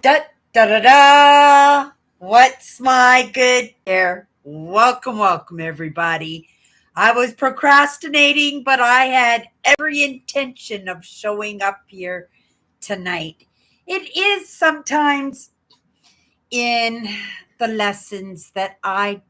Da da da da! What's my good there? Welcome, everybody. I was procrastinating, but I had every intention of showing up here tonight. It is sometimes in the lessons that I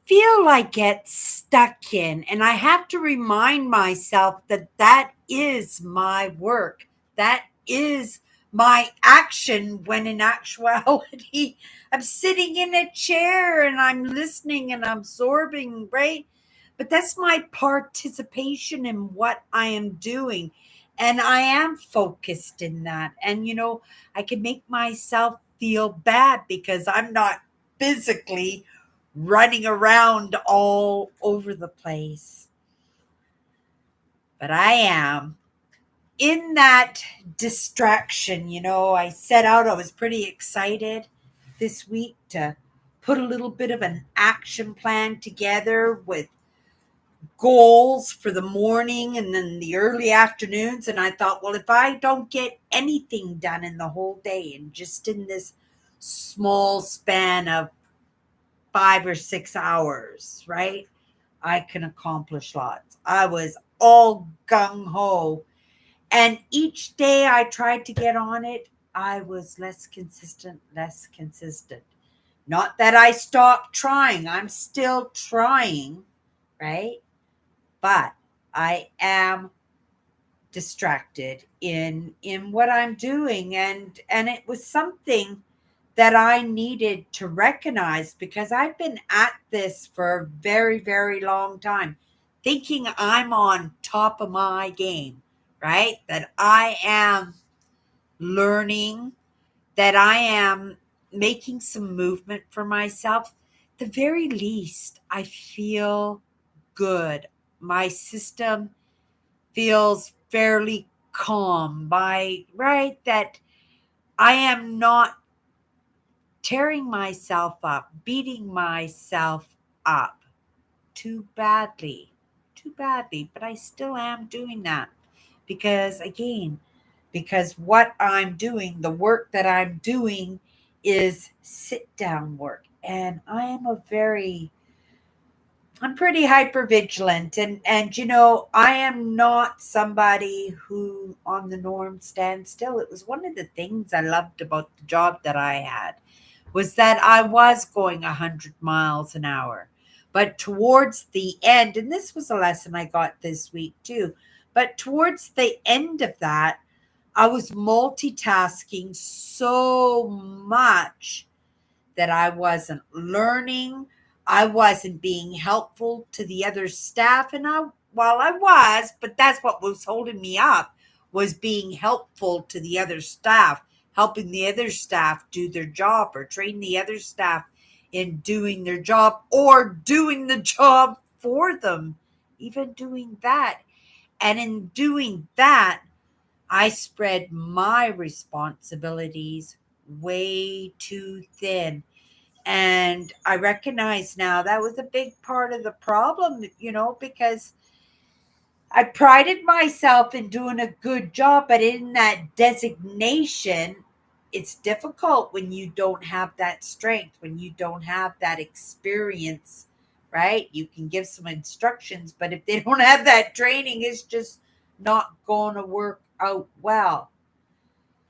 feel I get stuck in, and I have to remind myself that that is my work. That is my action when in actuality I'm sitting in a chair and I'm listening and absorbing, right? But that's my participation in what I am doing. And I am focused in that. And, I can make myself feel bad because I'm not physically running around all over the place. But I am in that distraction. I set out, I was pretty excited this week to put a little bit of an action plan together with goals for the morning and then the early afternoons. And I thought, well, if I don't get anything done in the whole day and just in this small span of 5 or 6 hours, right? I can accomplish lots. I was all gung ho. And each day I tried to get on it, I was less consistent, less consistent. Not that I stopped trying, I'm still trying, right? But I am distracted in what I'm doing, and it was something that I needed to recognize because I've been at this for a very, very long time, thinking I'm on top of my game, right? That I am learning, that I am making some movement for myself. The very least, I feel good. My system feels fairly calm by right that I am not tearing myself up, beating myself up too badly, too badly, but I still am doing that because, again, because what I'm doing, the work that I'm doing is sit down work. And I'm pretty hyper vigilant, and I am not somebody who on the norm stands still. It was one of the things I loved about the job that I had was that I was going 100 miles an hour. But towards the end, and this was a lesson I got this week too, but towards the end of that, I was multitasking so much that I wasn't learning. I wasn't being helpful to the other staff. And well, I was, but that's what was holding me up was being helpful to the other staff, helping the other staff do their job or train the other staff in doing their job or doing the job for them, even doing that. And in doing that, I spread my responsibilities way too thin. And I recognize now that was a big part of the problem, because I prided myself in doing a good job, but in that designation, it's difficult when you don't have that strength, when you don't have that experience, right? You can give some instructions, but if they don't have that training, it's just not going to work out well.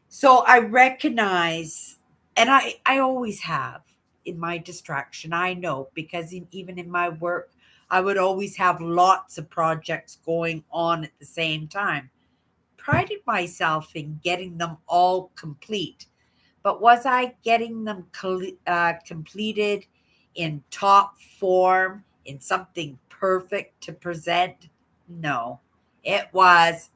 So I recognize, and I always have in my distraction, I know, because even in my work, I would always have lots of projects going on at the same time. Prided myself in getting them all complete. But was I getting them completed in top form, in something perfect to present? No. It was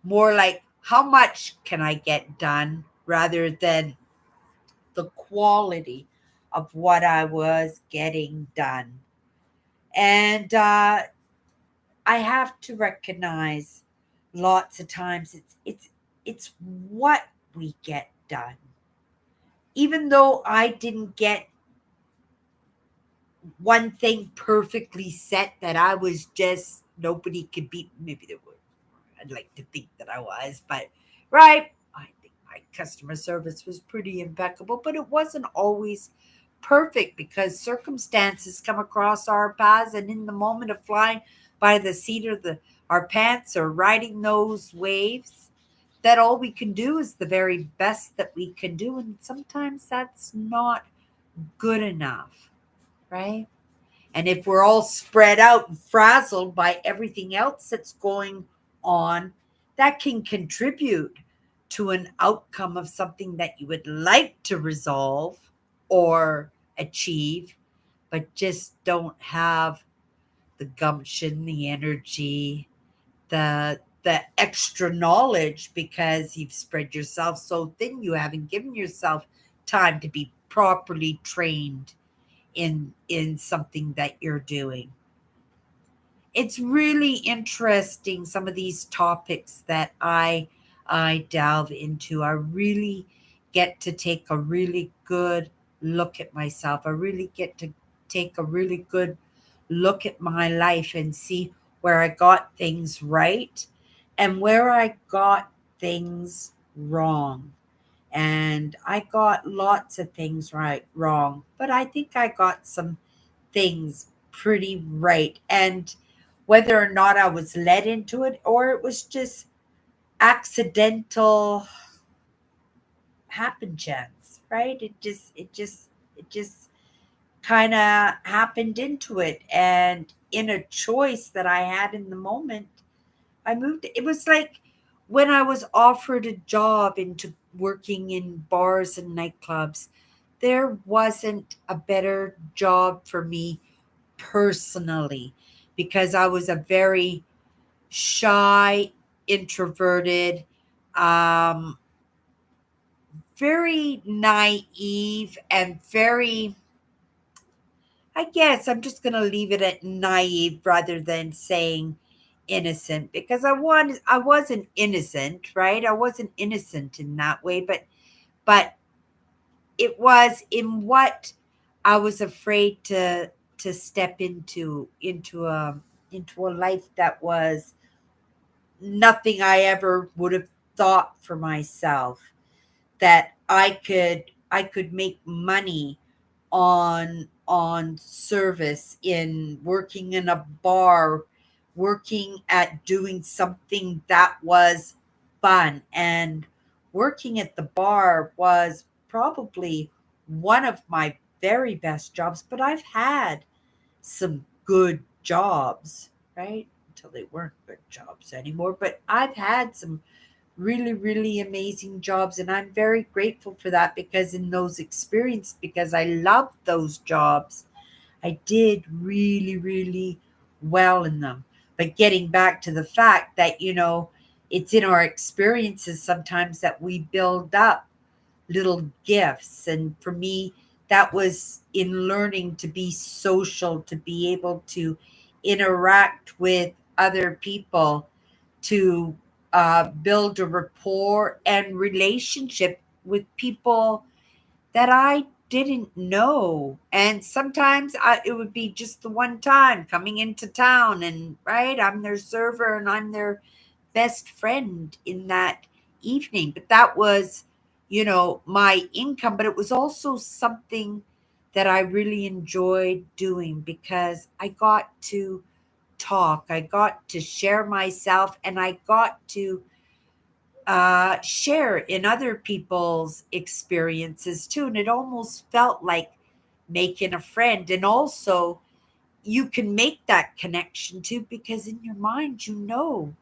more like how much can I get done rather than the quality of what I was getting done. And I have to recognize lots of times it's what we get done. Even though I didn't get one thing perfectly set that I was just nobody could beat, maybe there would. I'd like to think that I was, but right, I think I customer service was pretty impeccable, but it wasn't always perfect because circumstances come across our paths, and in the moment of flying by the seat of our pants or riding those waves, that all we can do is the very best that we can do, and sometimes that's not good enough, right? And if we're all spread out and frazzled by everything else that's going on, that can contribute to an outcome of something that you would like to resolve or achieve, but just don't have the gumption, the energy, the extra knowledge because you've spread yourself so thin you haven't given yourself time to be properly trained in something that you're doing. It's really interesting, some of these topics that I delve into. I really get to take a really good look at myself. I really get to take a really good look at my life and see where I got things right and where I got things wrong. And I got lots of things wrong, but I think I got some things pretty right. And whether or not I was led into it or it was just accidental happen chance, right? It just kind of happened into it. And in a choice that I had in the moment, I moved. It was like when I was offered a job into working in bars and nightclubs, there wasn't a better job for me personally because I was a very shy, introverted, um, very naive, and very, I guess I'm just going to leave it at naive rather than saying innocent because I wasn't innocent, right? I wasn't innocent in that way, but it was in what I was afraid to step into a life that was nothing I ever would have thought for myself, that I could make money on service, in working in a bar, working at doing something that was fun. And working at the bar was probably one of my very best jobs, but I've had some good jobs, right? Until they weren't good jobs anymore. But I've had some really, really amazing jobs. And I'm very grateful for that because in those experiences, because I loved those jobs, I did really, really well in them. But getting back to the fact that, it's in our experiences sometimes that we build up little gifts. And for me, that was in learning to be social, to be able to interact with other people, to build a rapport and relationship with people that I didn't know. And sometimes it would be just the one time coming into town, and right, I'm their server and I'm their best friend in that evening. But that was, my income, but it was also something that I really enjoyed doing because I got to talk, I got to share myself, and I got to share in other people's experiences too. And it almost felt like making a friend. And also, you can make that connection too because in your mind, you're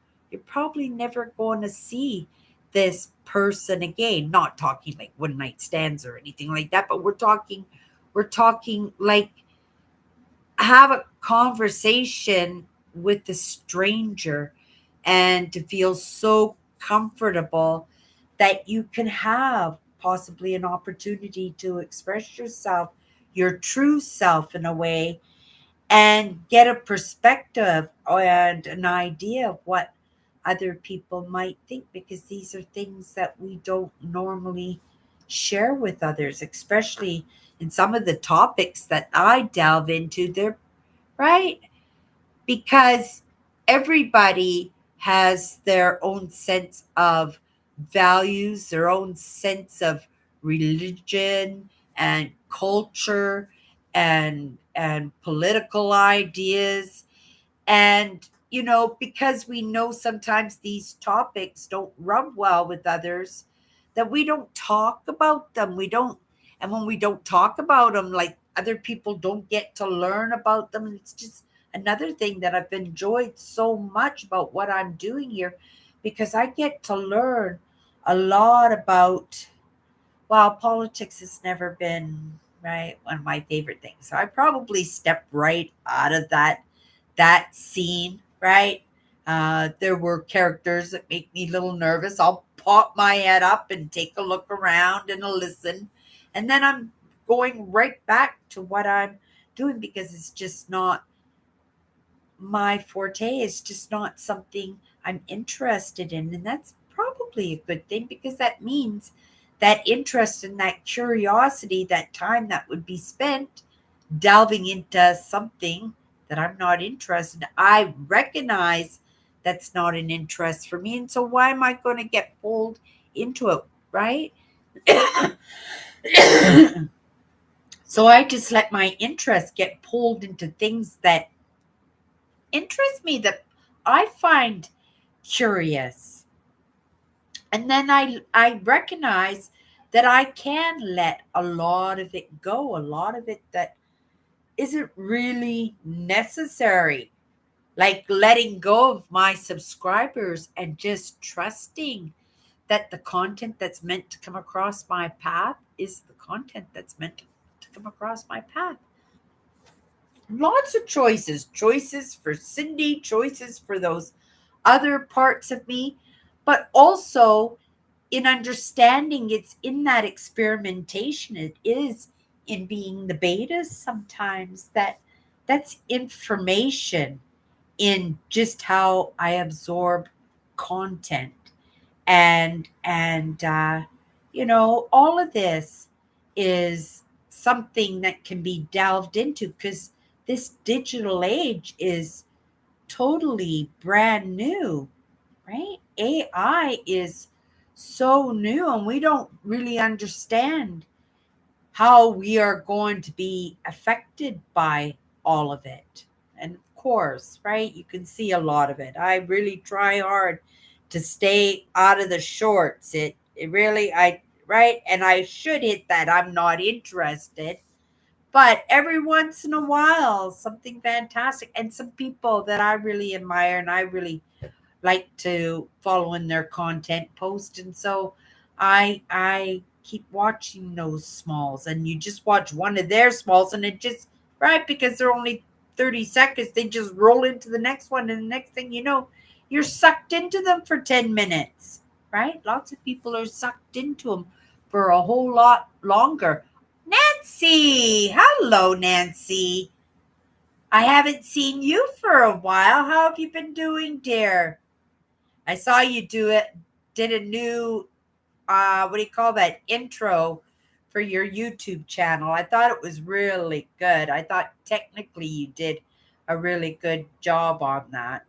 probably never going to see this person again. Not talking like one night stands or anything like that, but we're talking like have a conversation with a stranger and to feel so comfortable that you can have possibly an opportunity to express yourself, your true self in a way, and get a perspective and an idea of what other people might think, because these are things that we don't normally share with others, especially in some of the topics that I delve into. They're right because everybody has their own sense of values, their own sense of religion and culture and political ideas. And, because we know sometimes these topics don't rub well with others, that we don't talk about them. And when we don't talk about them, like other people don't get to learn about them. And it's just another thing that I've enjoyed so much about what I'm doing here, because I get to learn a lot about, well, politics has never been right one of my favorite things. So I probably step right out of that scene, right? There were characters that make me a little nervous. I'll pop my head up and take a look around and a listen. And then I'm going right back to what I'm doing, because it's just not my forte. It's just not something I'm interested in. And that's probably a good thing, because that means that interest and that curiosity, that time that would be spent delving into something that I'm not interested in, I recognize that's not an interest for me. And so why am I going to get pulled into it, right? So I just let my interest get pulled into things that interest me, that I find curious. And then I recognize that I can let a lot of it go, a lot of it that isn't really necessary. Like letting go of my subscribers and just trusting that the content that's meant to come across my path is the content that's meant to come across my path. Lots of choices for Cindy, choices for those other parts of me, but also in understanding it's in that experimentation. It is in being the beta sometimes, that's information in just how I absorb content. And all of this is something that can be delved into, because this digital age is totally brand new, right? AI is so new, and we don't really understand how we are going to be affected by all of it. And of course, right, you can see a lot of it. I really try hard to stay out of the shorts. It really, I, right, and I should hit that I'm not interested. But every once in a while, something fantastic, and some people that I really admire and I really like to follow in their content post. And so I keep watching those smalls, and you just watch one of their smalls, and it just, right, because they're only 30 seconds, they just roll into the next one, and the next thing you know, you're sucked into them for 10 minutes, right? Lots of people are sucked into them for a whole lot longer. Nancy, hello Nancy. I haven't seen you for a while. How have you been doing, dear? I saw you did a new what do you call that, intro for your YouTube channel. I thought it was really good. I thought technically you did a really good job on that.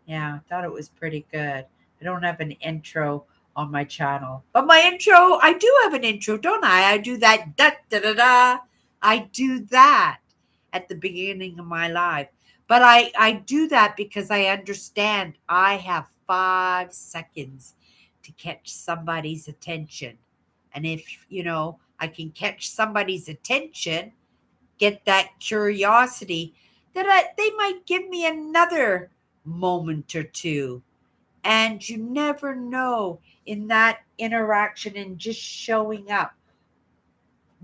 Yeah, I thought it was pretty good. I don't have an intro on my channel. But my intro, I do have an intro, don't I? I do that da da da da. I do that at the beginning of my live. But I do that because I understand I have 5 seconds to catch somebody's attention. And if, I can catch somebody's attention, get that curiosity, that they might give me another moment or two. And you never know, in that interaction and just showing up,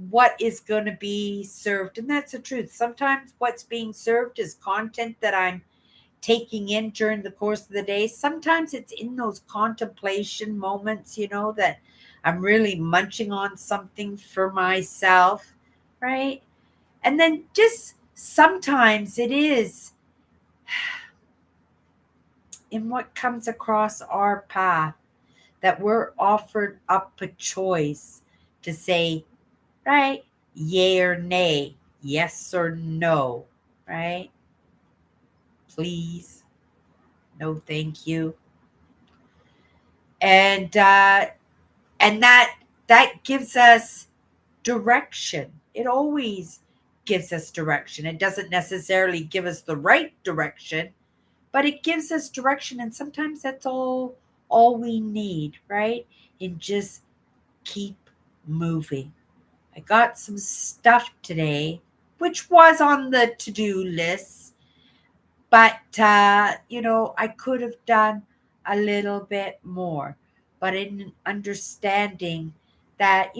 what is going to be served. And that's the truth. Sometimes what's being served is content that I'm taking in during the course of the day. Sometimes it's in those contemplation moments, that I'm really munching on something for myself, right? And then just sometimes it is in what comes across our path that we're offered up a choice to say, right, yay or nay, yes or no, right? Please, no, thank you. And that gives us direction. It always gives us direction. It doesn't necessarily give us the right direction, but it gives us direction, and sometimes that's all we need, right? And just keep moving. I got some stuff today, which was on the to-do list, but I could have done a little bit more. But in understanding that,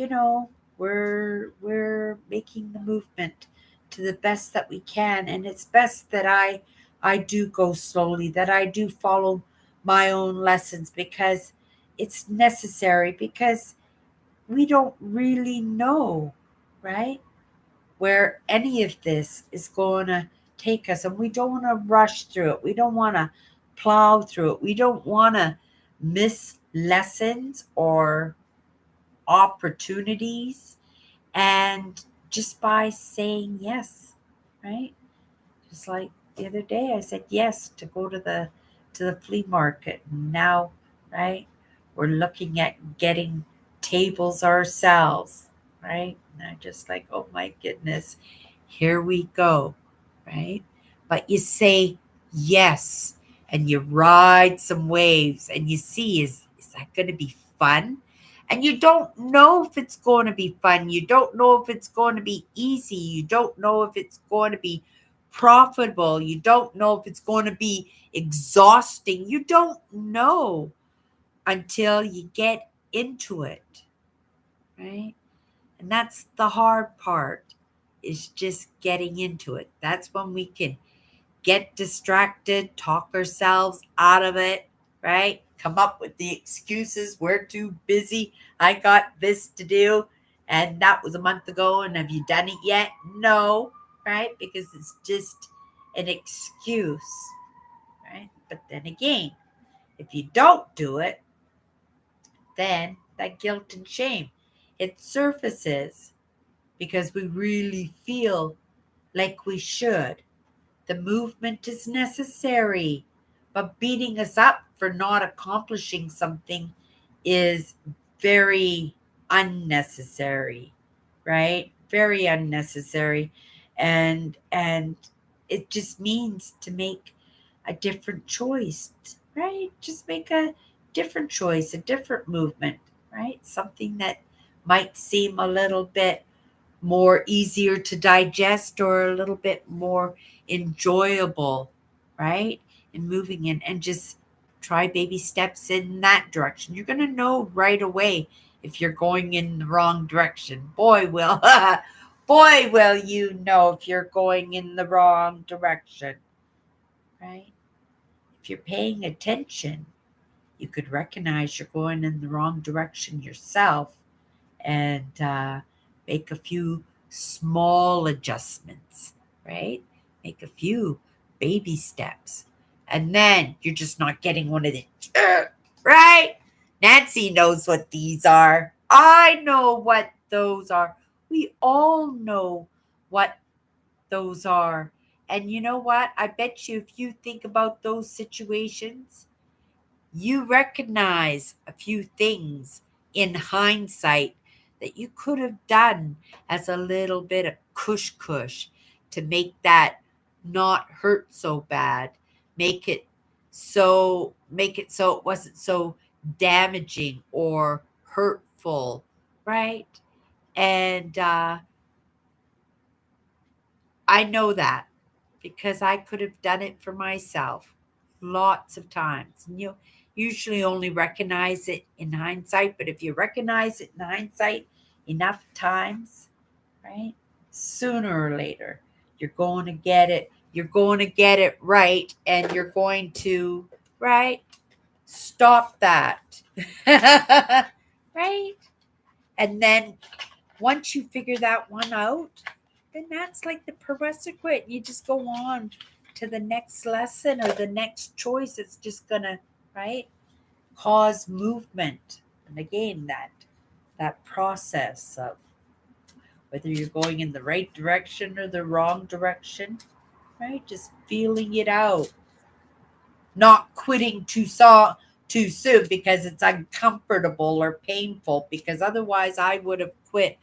we're making the movement to the best that we can, and it's best that I do go slowly, that I do follow my own lessons, because it's necessary, because we don't really know, right, where any of this is going to take us. And we don't want to rush through it. We don't want to plow through it. We don't want to miss lessons or opportunities. And just by saying yes, right? Just like the other day, I said yes to go to the flea market. And now, right, we're looking at getting tables ourselves, right? And I'm just like, oh my goodness, here we go, right? But you say yes, and you ride some waves, and you see, is that going to be fun? And you don't know if it's going to be fun. You don't know if it's going to be easy. You don't know if it's going to be profitable. You don't know if it's going to be exhausting. You don't know until you get into it, right? And that's the hard part, is just getting into it. That's when we can get distracted, talk ourselves out of it, right? Come up with the excuses. We're too busy. I got this to do. And that was a month ago. And have you done it yet? No, right? Because it's just an excuse, right? But then again, if you don't do it, then that guilt and shame, it surfaces because we really feel like we should. The movement is necessary, but beating us up for not accomplishing something is very unnecessary, right? Very unnecessary. And it just means to make a different choice, right? Just make a different choice, a different movement, right? Something that might seem a little bit more easier to digest or a little bit more enjoyable, right? And moving in, and just try baby steps in that direction. You're going to know right away if you're going in the wrong direction. Boy, will boy, will you know if you're going in the wrong direction, right? If you're paying attention, you could recognize you're going in the wrong direction yourself, and make a few small adjustments, right? Make a few baby steps. And then you're just not getting one of the, right? Nancy knows what these are. I know what those are. We all know what those are. And you know what? I bet you if you think about those situations, you recognize a few things in hindsight that you could have done as a little bit of cush to make that not hurt so bad, make it so it wasn't so damaging or hurtful, right? And I know that because I could have done it for myself lots of times. And you usually only recognize it in hindsight, but if you recognize it in hindsight enough times, right, sooner or later, you're going to get it. You're going to get it right, and you're going to, right, stop that. Right? And then once you figure that one out, then that's like the prerequisite. You just go on to the next lesson or the next choice. It's just gonna, right, cause movement. And again, that process of whether you're going in the right direction or the wrong direction, right? Just feeling it out, not quitting too soon because it's uncomfortable or painful, because otherwise I would have quit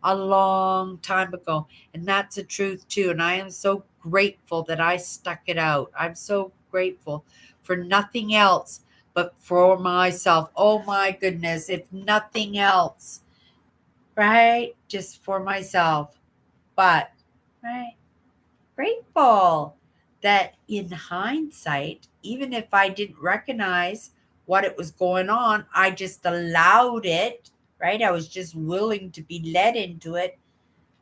a long time ago. And that's the truth too. And I am so grateful that I stuck it out. I'm so grateful for nothing else but for myself. Oh my goodness, if nothing else, right? Just for myself. But, right? Grateful that in hindsight, even if I didn't recognize what it was going on, I just allowed it, right? I was just willing to be led into it,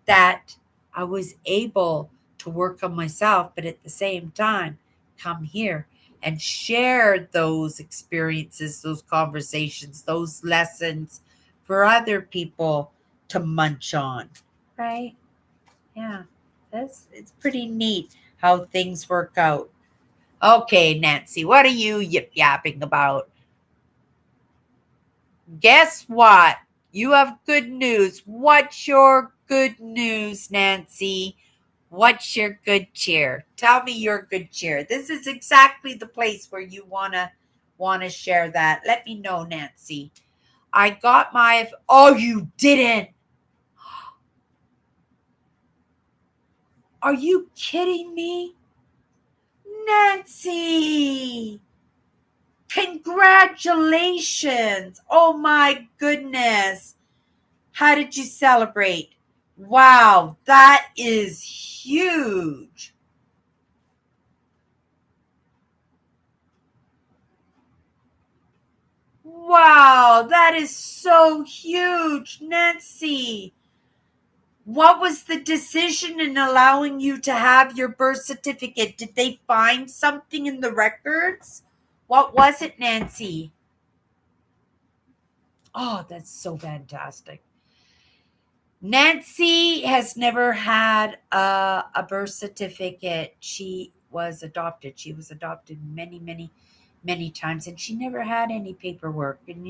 that I was able to work on myself, but at the same time, come here and share those experiences, those conversations, those lessons for other people to munch on, right? Yeah, it's pretty neat how things work out. Okay, Nancy, what are you yip yapping about? Guess what? You have good news. What's your good news, Nancy? What's your good cheer? Tell me your good cheer. This is exactly the place where you wanna share that. Let me know, Nancy. I got my. Oh, you didn't. Are you kidding me? Nancy! Congratulations! Oh my goodness. How did you celebrate? Wow, that is huge. Wow, that is so huge, Nancy. What was the decision in allowing you to have your birth certificate? Did they find something in the records? What was it, Nancy? Oh, that's so fantastic. Nancy has never had a birth certificate. She was adopted. She was adopted many, many, many times, and she never had any paperwork. And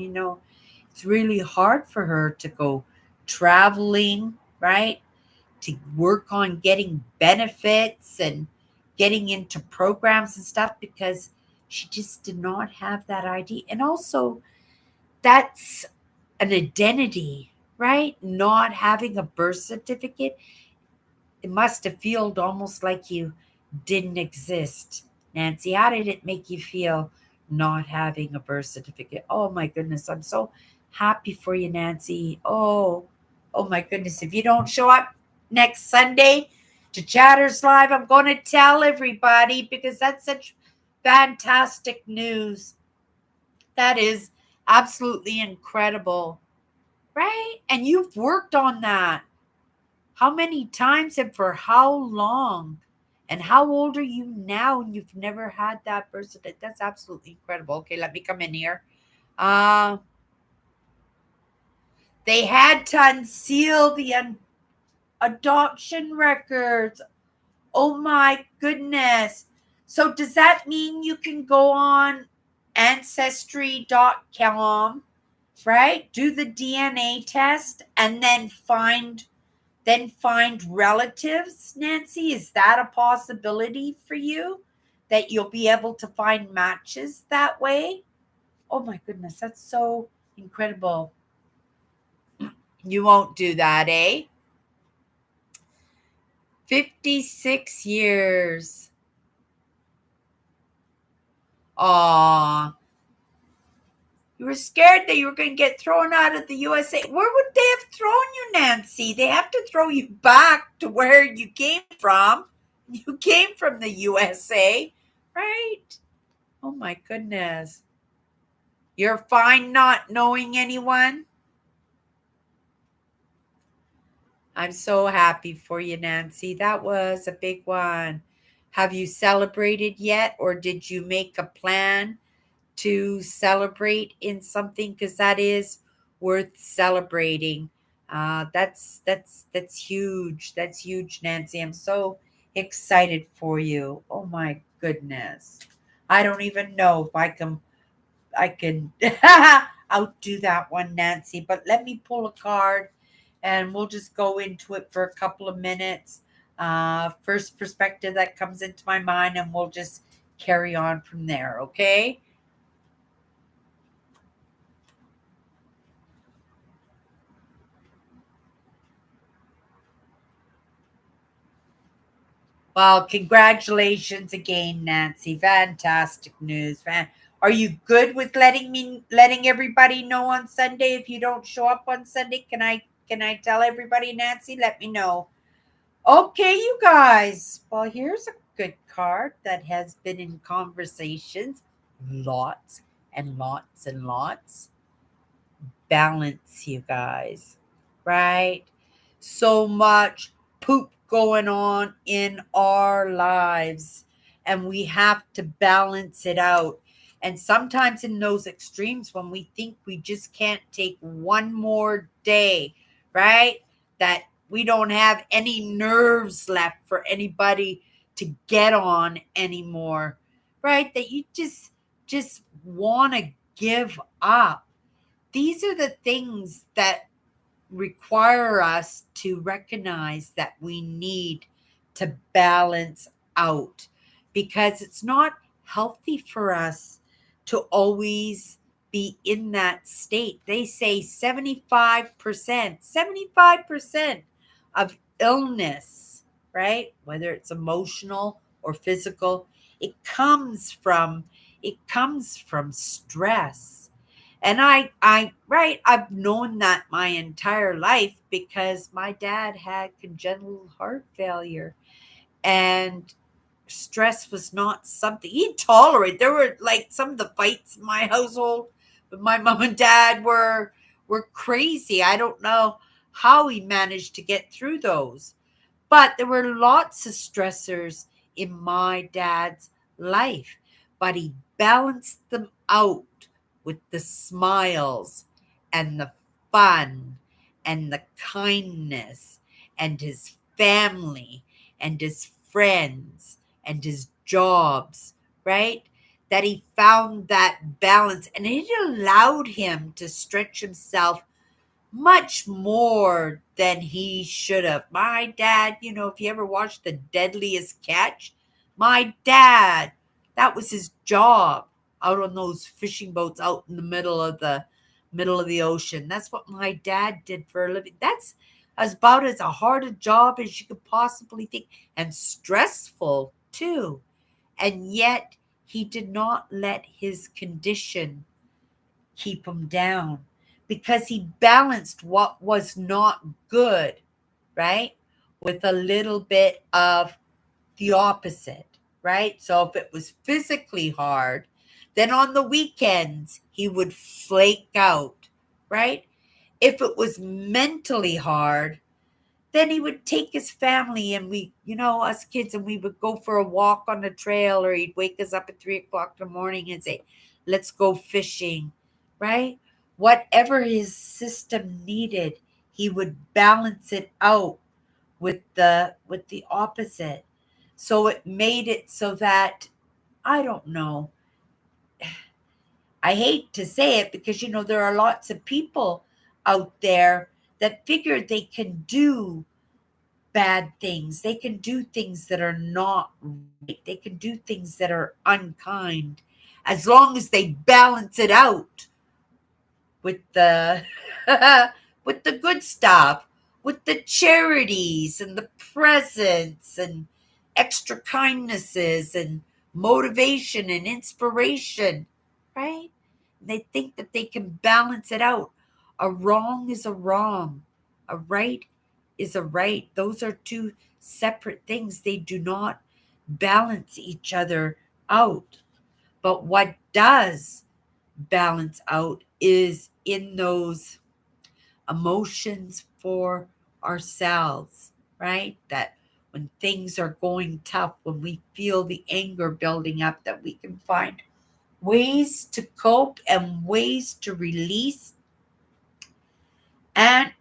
it's really hard for her to go traveling, right? To work on getting benefits and getting into programs and stuff, because she just did not have that ID. And also, that's an identity, right? Not having a birth certificate, it must have felt almost like you didn't exist. Nancy, how did it make you feel not having a birth certificate? Oh my goodness, I'm so happy for you, Nancy. Oh my goodness. If you don't show up next Sunday to Chatters Live, I'm going to tell everybody, because that's such fantastic news. That is absolutely incredible, right? And you've worked on that. How many times and for how long? And how old are you now and you've never had that birth certificate? That's absolutely incredible. Okay, let me come in here. Uh, they had to unseal the adoption records. Oh my goodness. So does that mean you can go on ancestry.com, right? Do the DNA test and then find relatives, Nancy? Is that a possibility for you, that you'll be able to find matches that way? Oh my goodness, that's so incredible. You won't do that, eh? 56 years. Aw. You were scared that you were going to get thrown out of the USA. Where would they have thrown you, Nancy? They have to throw you back to where you came from. You came from the USA, right? Oh my goodness. You're fine not knowing anyone? I'm so happy for you, Nancy. That was a big one. Have you celebrated yet, or did you make a plan to celebrate in something? Because that is worth celebrating. That's huge. That's huge, Nancy. I'm so excited for you. Oh my goodness. I don't even know if I can outdo that one, Nancy. But let me pull a card and we'll just go into it for a couple of minutes. First perspective that comes into my mind, and we'll just carry on from there, okay? Well, congratulations again, Nancy. Fantastic news. Are you good with letting everybody know on Sunday if you don't show up on Sunday? Can I tell everybody, Nancy? Let me know. Okay, you guys. Well, here's a good card that has been in conversations lots and lots and lots. Balance, you guys, right? So much poop going on in our lives, and we have to balance it out. And sometimes, in those extremes, when we think we just can't take one more day, right? That we don't have any nerves left for anybody to get on anymore, right? That you just want to give up. These are the things that require us to recognize that we need to balance out, because it's not healthy for us to always be in that state. They say 75% of illness, right? Whether it's emotional or physical, it comes from stress. And right, I've known that my entire life because my dad had congenital heart failure, and stress was not something he tolerated. There were like some of the fights in my household with my mom and dad were crazy. I don't know how he managed to get through those. But there were lots of stressors in my dad's life, but he balanced them out with the smiles and the fun and the kindness and his family and his friends and his jobs, right? That he found that balance, and it allowed him to stretch himself much more than he should have. My dad, if you ever watched The Deadliest Catch, my dad, that was his job out on those fishing boats out in the middle of the ocean. That's what my dad did for a living. That's about as hard a job as you could possibly think, and stressful too. And yet he did not let his condition keep him down, because he balanced what was not good, right? With a little bit of the opposite, right? So if it was physically hard, then on the weekends he would flake out, right? If it was mentally hard, then he would take his family, and us kids, and we would go for a walk on the trail, or he'd wake us up at 3 o'clock in the morning and say, let's go fishing, right? Whatever his system needed, he would balance it out with the opposite. So it made it so that, I don't know, I hate to say it, because there are lots of people out there that figure they can do bad things. They can do things that are not right. They can do things that are unkind, as long as they balance it out with the with the good stuff, with the charities and the presents and extra kindnesses and motivation and inspiration, right? They think that they can balance it out. A wrong is a wrong. A right is a right. Those are two separate things. They do not balance each other out. But what does balance out is in those emotions for ourselves, right? That when things are going tough, when we feel the anger building up, that we can find ways to cope and ways to release and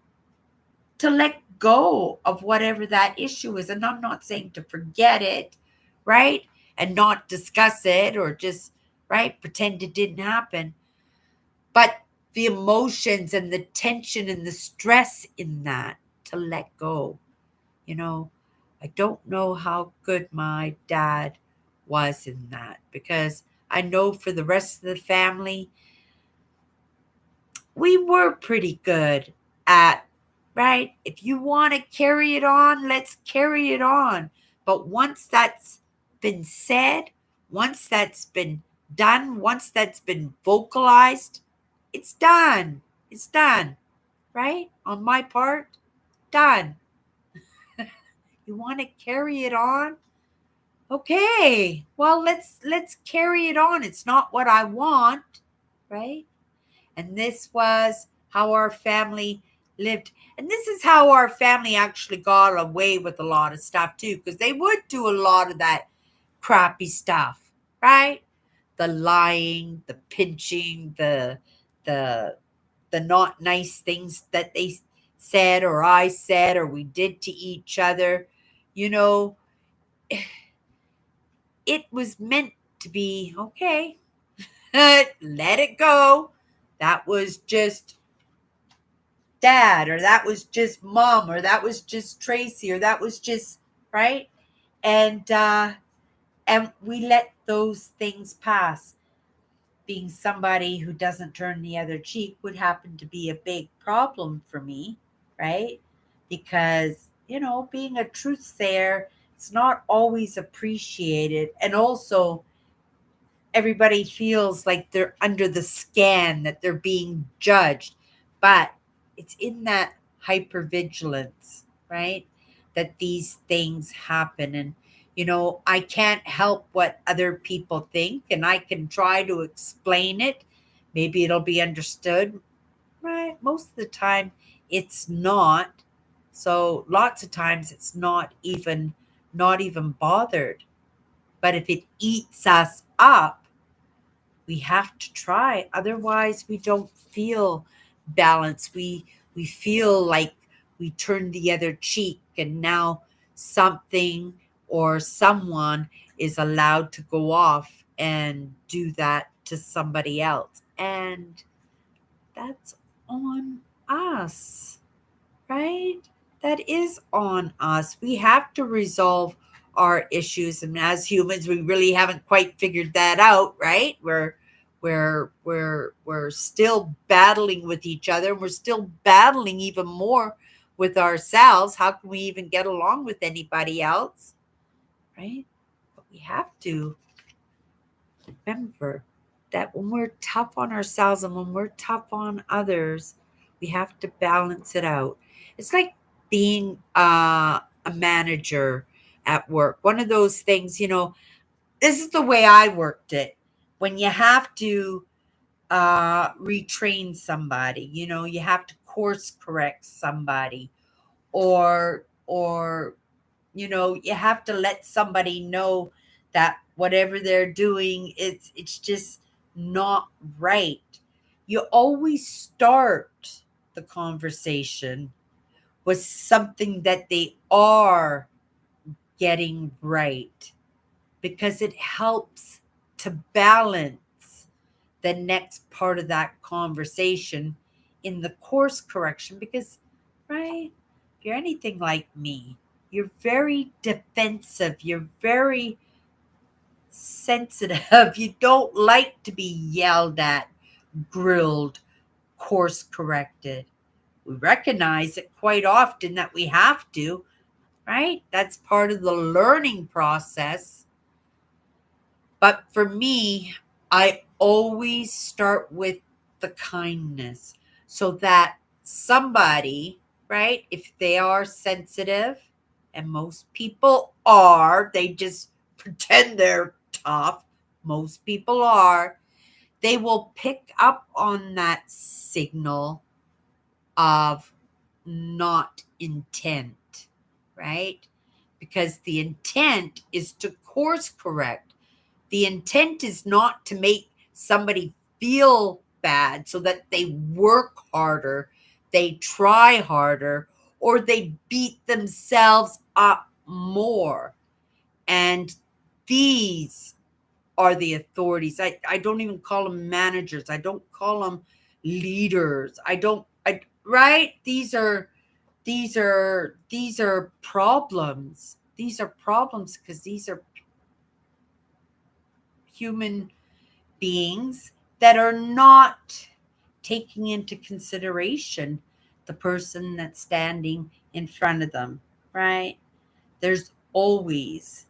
to let go of whatever that issue is. And I'm not saying to forget it, right? And not discuss it, or just, right, pretend it didn't happen. But the emotions and the tension and the stress in that, to let go. You know, I don't know how good my dad was in that, because I know for the rest of the family, we were pretty good at, right? If you want to carry it on, let's carry it on. But once that's been said, once that's been done, once that's been vocalized, it's done. It's done, right? On my part, done. You want to carry it on? Okay. Well, let's carry it on. It's not what I want, right? And this was how our family lived. And this is how our family actually got away with a lot of stuff too, because they would do a lot of that crappy stuff, right? The lying, the pinching, the the not nice things that they said or I said or we did to each other. You know, it was meant to be okay. Let it go. That was just dad, or that was just mom, or that was just Tracy, or that was just right. And we let those things pass. Being somebody who doesn't turn the other cheek would happen to be a big problem for me, right? Because, being a truth sayer, it's not always appreciated. And also, everybody feels like they're under the scan, that they're being judged. But it's in that hypervigilance, right? That these things happen. And, I can't help what other people think, and I can try to explain it. Maybe it'll be understood, right? Most of the time, it's not. So lots of times it's not even bothered. But if it eats us up, we have to try. Otherwise, we don't feel balanced. We feel like we turned the other cheek, and now something or someone is allowed to go off and do that to somebody else. And that's on us, right? That is on us. We have to resolve our issues, and as humans, we really haven't quite figured that out, right? We're still battling with each other. We're still battling even more with ourselves. How can we even get along with anybody else, right? But we have to remember that when we're tough on ourselves and when we're tough on others, we have to balance it out. It's like being a manager at work. One of those things, this is the way I worked it. When you have to retrain somebody, you have to course correct somebody, or you have to let somebody know that whatever they're doing, it's just not right. You always start the conversation with something that they are getting right, because it helps to balance the next part of that conversation in the course correction. Because, right, if you're anything like me, you're very defensive, you're very sensitive. You don't like to be yelled at, grilled, course corrected. We recognize it quite often that we have to, right? That's part of the learning process. But for me, I always start with the kindness, so that somebody, right, if they are sensitive, and most people are, they just pretend they're tough. Most people are. They will pick up on that signal of not intent, right? Because the intent is to course correct. The intent is not to make somebody feel bad so that they work harder, they try harder, or they beat themselves up more. And these are the authorities. I don't even call them managers. I don't call them leaders. Right? These are problems. These are problems because these are human beings that are not taking into consideration the person that's standing in front of them, right? There's always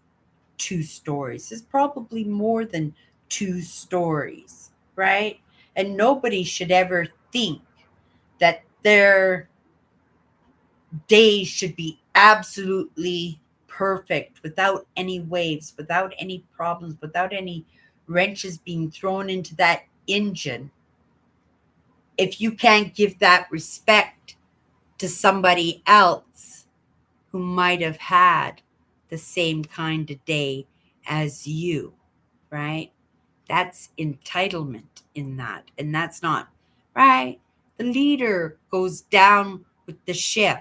two stories. There's probably more than two stories, right? And nobody should ever think that their day should be absolutely perfect without any waves, without any problems, without any wrenches being thrown into that engine. If you can't give that respect to somebody else who might have had the same kind of day as you, right? That's entitlement in that. And that's not right. The leader goes down with the ship,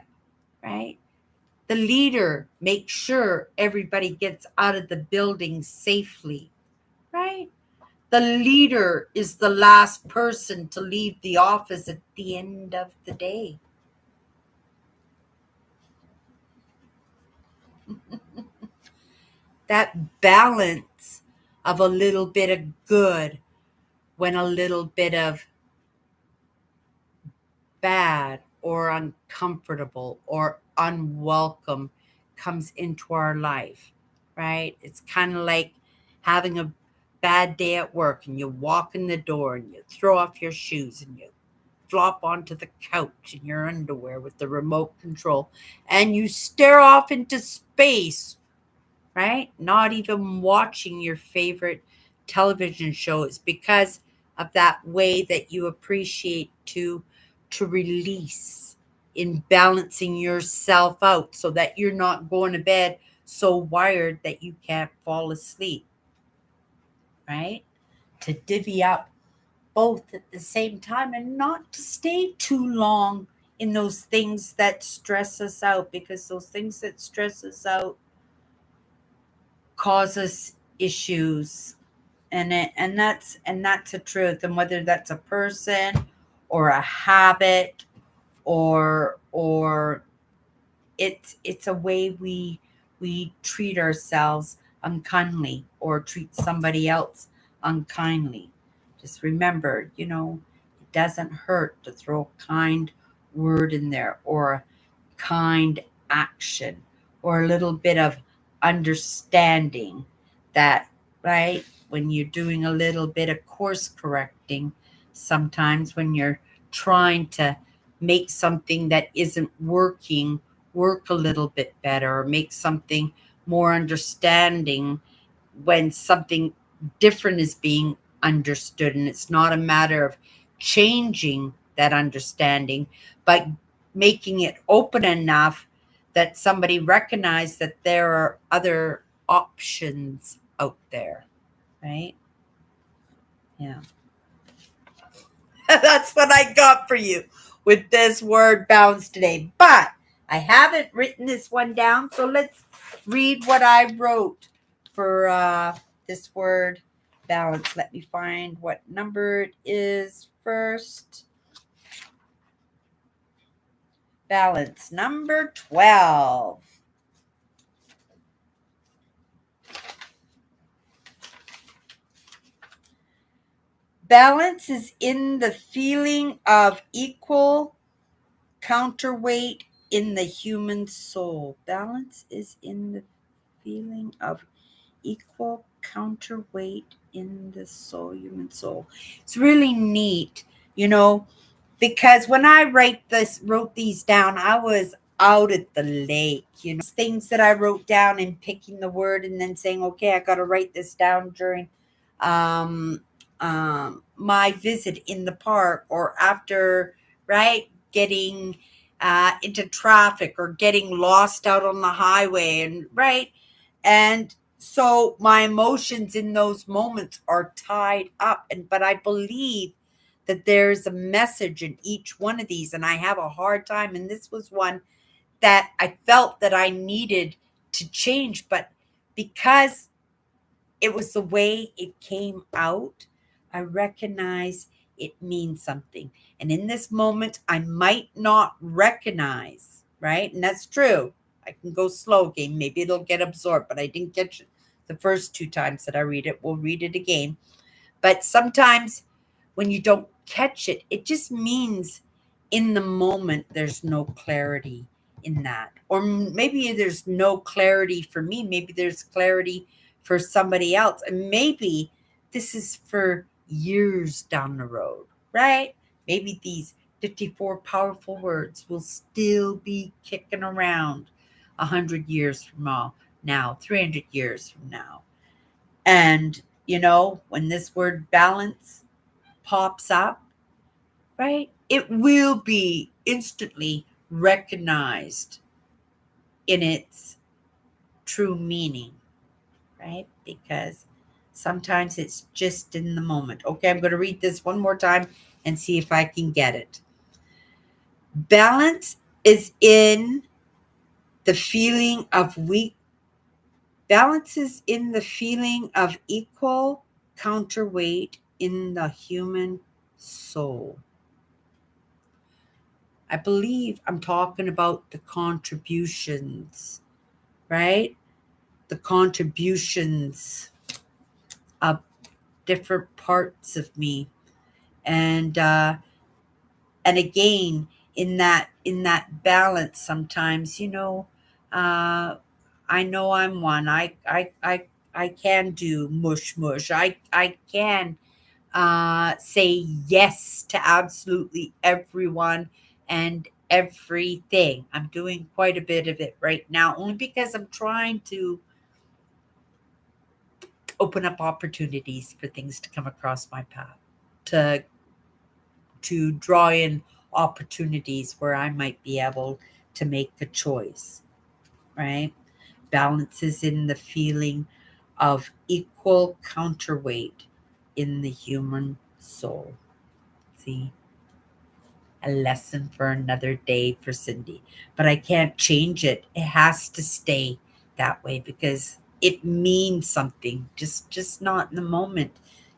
right? The leader makes sure everybody gets out of the building safely, right? The leader is the last person to leave the office at the end of the day. That balance of a little bit of good when a little bit of bad or uncomfortable or unwelcome comes into our life, right? It's kind of like having a bad day at work and you walk in the door and you throw off your shoes and you flop onto the couch in your underwear with the remote control and you stare off into space, right? Not even watching your favorite television shows because of that way that you appreciate to release in balancing yourself out so that you're not going to bed so wired that you can't fall asleep, right? To divvy up both at the same time and not to stay too long in those things that stress us out because those things that stress us out cause us issues and that's a truth, and whether that's a person or a habit or it's a way we treat ourselves unkindly or treat somebody else unkindly. Just remember, it doesn't hurt to throw a kind word in there or a kind action or a little bit of understanding that, right? When you're doing a little bit of course correcting, sometimes when you're trying to make something that isn't working work a little bit better or make something more understanding when something different is being understood. And it's not a matter of changing that understanding, but making it open enough that somebody recognizes that there are other options out there, right? Yeah. That's what I got for you with this word balance today. But I haven't written this one down, so let's read what I wrote for this word balance. Let me find what number it is first. Balance number 12. Balance is in the feeling of equal counterweight in the human soul. Balance is in the feeling of equal counterweight in the human soul. It's really neat, because when I wrote these down, I was out at the lake, things that I wrote down and picking the word and then saying, okay, I got to write this down during um, my visit in the park or after, right, getting into traffic or getting lost out on the highway and right. And so my emotions in those moments are tied up. But I believe that there's a message in each one of these, and I have a hard time. And this was one that I felt that I needed to change, but because it was the way it came out, I recognize it means something. And in this moment, I might not recognize, right? And that's true. I can go slow again. Maybe it'll get absorbed, but I didn't get the first two times that I read it. We'll read it again. But sometimes when you don't catch it, it just means in the moment there's no clarity. in that. Or maybe there's no clarity for me. Maybe there's clarity for somebody else. And maybe this is for years down the road, right? Maybe these 54 powerful words will still be kicking around 100 years from now, 300 years from now. And, when this word balance pops up, right, it will be instantly recognized in its true meaning, right? Because sometimes it's just in the moment. Okay, I'm going to read this one more time and see if I can get it. Balance is in the feeling of weak. Balance is in the feeling of equal counterweight in the human soul. I believe I'm talking about the contributions, right? The contributions of different parts of me. And again, in that balance, sometimes, uh I know I'm one. I can do mush mush. I can say yes to absolutely everyone and everything. I'm doing quite a bit of it right now, only because I'm trying to open up opportunities for things to come across my path, to draw in opportunities where I might be able to make a choice, right? Balance is in the feeling of equal counterweight in the human soul. See, a lesson for another day for Cindy. But I can't change it. It has to stay that way because it means something, just not in the moment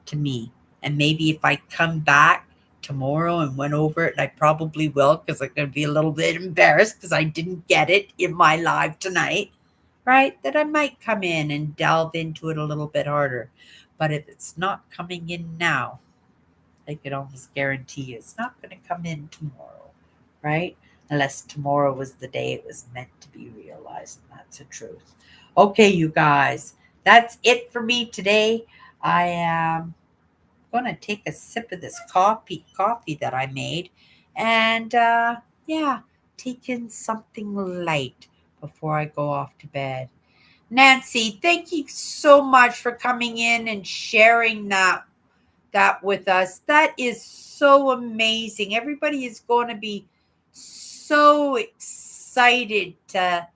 to me. And maybe if I come back tomorrow and went over it, and I probably will because I'm going to be a little bit embarrassed because I didn't get it in my live tonight, right? That I might come in and delve into it a little bit harder. But if it's not coming in now, I could almost guarantee you it's not going to come in tomorrow, right? Unless tomorrow was the day it was meant to be realized. And that's the truth. Okay, you guys, that's it for me today. I am going to take a sip of this coffee that I made, and yeah, take in something light before I go off to bed. Nancy, thank you so much for coming in and sharing that with us. That is so amazing. Everybody is going to be so excited to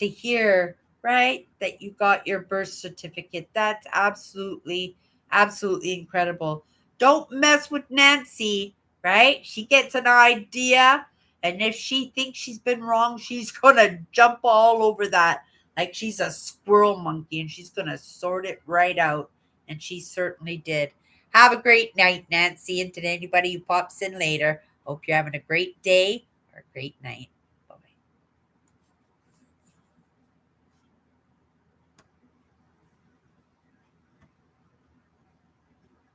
hear, right, that you got your birth certificate. That's absolutely incredible. Don't mess with Nancy, right? She gets an idea, and if she thinks she's been wrong, she's going to jump all over that like she's a squirrel monkey, and she's going to sort it right out. And she certainly did. Have a great night, Nancy, and to anybody who pops in later, hope you're having a great day or a great night.